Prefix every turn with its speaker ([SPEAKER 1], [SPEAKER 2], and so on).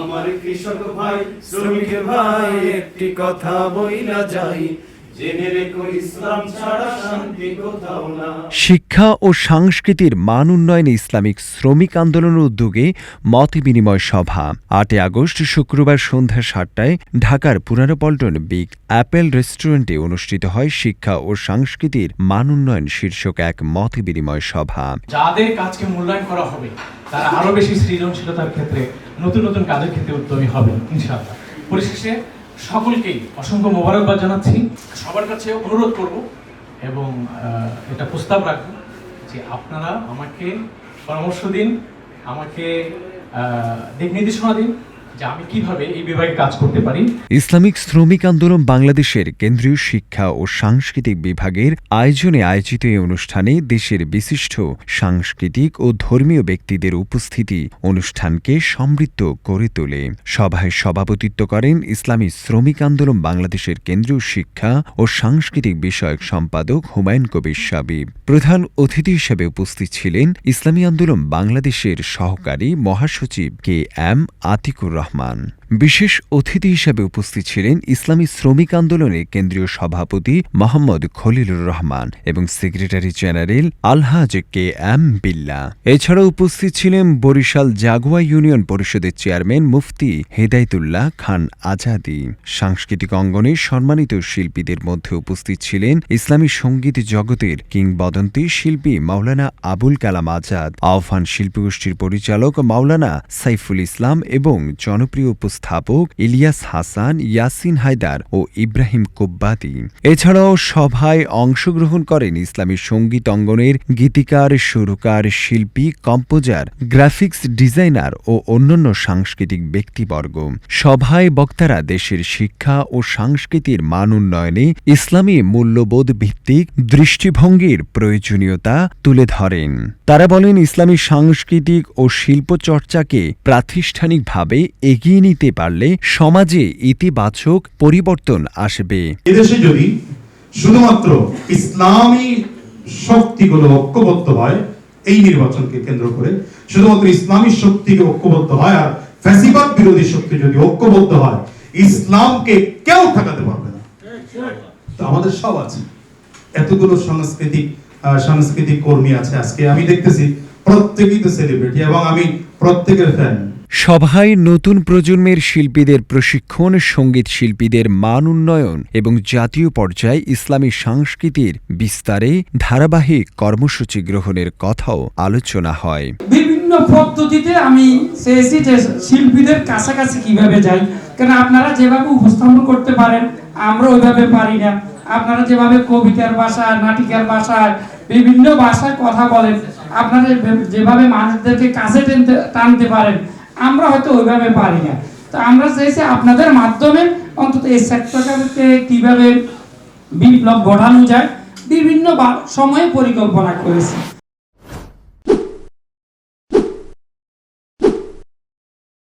[SPEAKER 1] আমার কৃষক ভাই শ্রমিক ভাই একটি কথা বইলা যাই, জেনে রেখো ইসলাম ছাড়া শান্তি কোথাও না।
[SPEAKER 2] শিক্ষা ও সংস্কৃতির মান উন্নয়নে ইসলামিক শ্রমিক আন্দোলনের উদ্যোগে মত বিনিময় সভা ৮ আগস্ট শুক্রবার সন্ধ্যা ৭টায় ঢাকার পুনরপল্টন বিগ অ্যাপেল রেস্টুরেন্টে অনুষ্ঠিত হয় শিক্ষা ও সংস্কৃতির মান উন্নয়ন শীর্ষক এক মত বিনিময় সভা।
[SPEAKER 3] যাদের কাজকে মূল্যায়ন করা হবে তারা আরো বেশি সৃজনশীলতার ক্ষেত্রে নতুন নতুন কাজের ক্ষেত্রে উদ্যমী হবে ইনশাআল্লাহ। পরিশেষে সকলকেই অসংখ্য মোবারকবাদ জানাচ্ছি। সবার কাছে অনুরোধ করব এবং এটা প্রস্তাব রাখব যে আপনারা আমাকে পরামর্শ দিন, আমাকে দিক নির্দেশনা দিন যে আমি কিভাবে এই বিভাগে কাজ করতে পারি।
[SPEAKER 2] ইসলামিক শ্রমিক আন্দোলন বাংলাদেশের কেন্দ্রীয় শিক্ষা ও সাংস্কৃতিক বিভাগের আয়োজনে আয়োজিত এই অনুষ্ঠানে দেশের বিশিষ্ট সাংস্কৃতিক ও ধর্মীয় ব্যক্তিদের উপস্থিতি অনুষ্ঠানকে সমৃদ্ধ করে তোলে। সভায় সভাপতিত্ব করেন ইসলামী শ্রমিক আন্দোলন বাংলাদেশের কেন্দ্রীয় শিক্ষা ও সাংস্কৃতিক বিষয়ক সম্পাদক হুমায়ুন কবির সাবিব। প্রধান অতিথি হিসেবে উপস্থিত ছিলেন ইসলামী আন্দোলন বাংলাদেশের সহকারী মহাসচিব KM আতিকুর রহমান। বিশেষ অতিথি হিসেবে উপস্থিত ছিলেন ইসলামী শ্রমিক আন্দোলনের কেন্দ্রীয় সভাপতি মোহাম্মদ খলিলুর রহমান এবং সেক্রেটারি জেনারেল আলহাজ KM বিল্লাহ। এছাড়াও উপস্থিত ছিলেন বরিশাল জাগুয়া ইউনিয়ন পরিষদের চেয়ারম্যান মুফতি হেদায়েতুল্লাহ খান আজাদী। সাংস্কৃতিক অঙ্গনে সম্মানিত শিল্পীদের মধ্যে উপস্থিত ছিলেন ইসলামী সঙ্গীত জগতের কিংবদন্তি শিল্পী মাওলানা আবুল কালাম আজাদ, আহ্বান শিল্পগোষ্ঠীর পরিচালক মাওলানা সাইফুল ইসলাম এবং জনপ্রিয় উপস্থাপক ইলিয়াস হাসান, ইয়াসিন হায়দার ও ইব্রাহিম কুব্বাতি। এছাড়াও সভায় অংশগ্রহণ করেন ইসলামী সঙ্গীত অঙ্গনের গীতিকার, সুরকার, শিল্পী, কম্পোজার, গ্রাফিক্স ডিজাইনার ও অন্যান্য সাংস্কৃতিক ব্যক্তিবর্গ। সভায় বক্তারা দেশের শিক্ষা ও সংস্কৃতির মান উন্নয়নে ইসলামী মূল্যবোধ ভিত্তিক দৃষ্টিভঙ্গির প্রয়োজনীয়তা তুলে ধরেন। তারা বলেন, ইসলামী সাংস্কৃতিক ও শিল্প চর্চাকে প্রাতিষ্ঠানিকভাবে এগিয়ে নিতে পারলে সমাজে ইতিবাচক পরিবর্তন আসবে।
[SPEAKER 4] এদেশে যদি শুধুমাত্র ইসলামী শক্তিগুলো ঐক্যবদ্ধ হয়, এই নির্বাচনকে কেন্দ্র করে শুধুমাত্র ইসলামী শক্তিকে ঐক্যবদ্ধ হয় আর ফ্যাসিবাদ বিরোধী শক্তি যদি ঐক্যবদ্ধ হয়, ইসলামকে কেউ ঠেকাতে পারবে না। তো আমাদের সব আছে, এতগুলো সাংস্কৃতিক কর্মী আছে, আজকে আমি দেখতেছি প্রত্যেকেই তো সেলিব্রিটি এবং আমি প্রত্যেকের ফ্যান।
[SPEAKER 2] সভায় নতুন প্রজন্মের শিল্পীদের প্রশিক্ষণ, সঙ্গীত শিল্পীদের মান উন্নয়ন এবং জাতীয় পর্যায়ে ইসলামী সংস্কৃতির বিস্তারে ধারাবাহিক কর্মসূচি গ্রহণের কথাও আলোচনা হয়।
[SPEAKER 5] বিভিন্ন পদ্ধতিতে আমি চেয়েছি যে শিল্পীদের কাছাকাছি কিভাবে যাই, কারণ আপনারা যেভাবে উপস্থাপন করতে পারেন আমরা ওইভাবে পারি না। আপনারা যেভাবে কবিতার ভাষায়, নাটিকার ভাষায়, বিভিন্ন ভাষায় কথা বলেন, আপনারা যেভাবে মানুষদেরকে কাছে টানতে পারেন আমরা হয়তো ওইভাবে পারি না। তো আমরা চাইছি আপনাদের মাধ্যমে অন্তত এই সেক্টরটাকে কিভাবে বিপ্লব ঘটানো যায় বিভিন্ন সময়ে পরিকল্পনা করেছি।